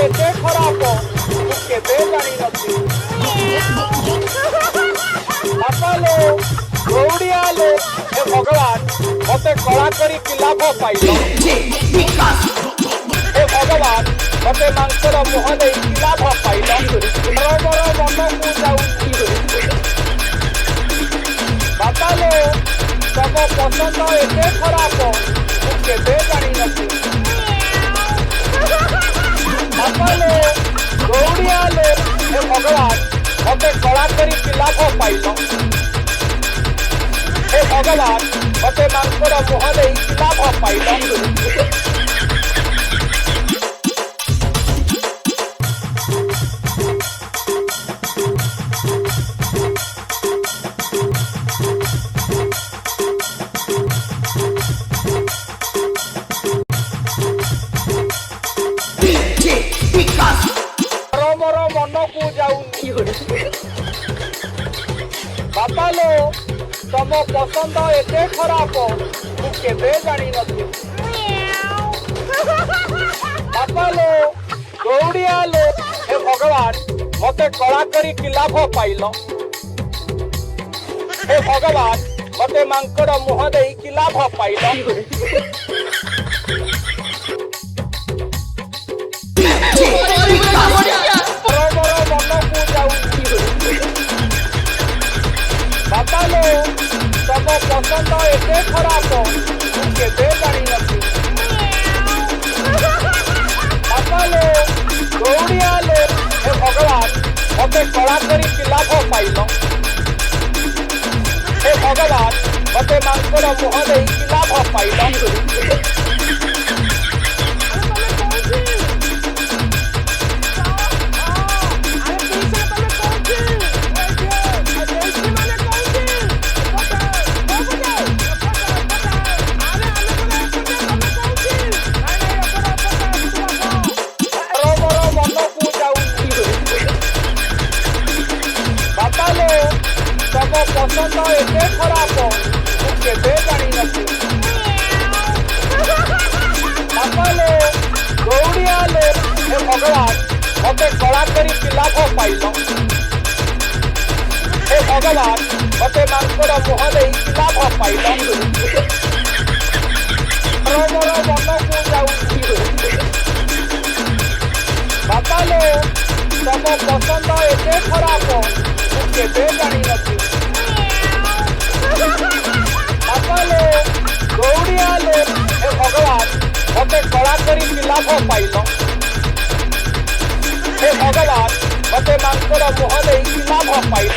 एते खराब तू केबे जानी नथी बापा लो गौड़िया लो हे भगवान मते कला करी कि लाभ पाइल हे भगवान मते मांसर मुह दे कि लाभ पाइल मोर मन को जाउची बापा लो तम पसंद एते खराब तू केबे जानी नथी बापा लो गौड़िया लो हे भगवान मते कला करी कि लाभ पाइल हे भगवान मते मांसर मुह दे कि लाभ पाइल मोर मन को जाउनी बापा लो तम पसंद एते खराब तू केबे जानी नथी बापा लो गौड़िया लो हे भगवान मते कला करी कि लाभ पाइल हे भगवान मते मांकर मुह दे कि लाभ पाइल बापा लो तम पसंद एते खराब तू केबे जानी नथी बापा लो गौड़िया लो हे भगवान मते कला करी कि लाभ पाइल हे भगवान मते मांसर मुह दे कि लाभ पाइल तम पसंद एते खराब तू केबे जानी नथी बापा लो गौड़िया लो हे भगवान मते कला करी कि लाभ पाइल हे भगवान मते मांसर मुह दे कि लाभ पाइल मोर मन को जाउची बापा लो तम पसंद एते खराब तू केबे जानी नथी बापा लो गौड़िया लो हे भगवान मते कला करी कि लाभ पाइल हे भगवान मते मांसर मुह दे कि लाभ पाइल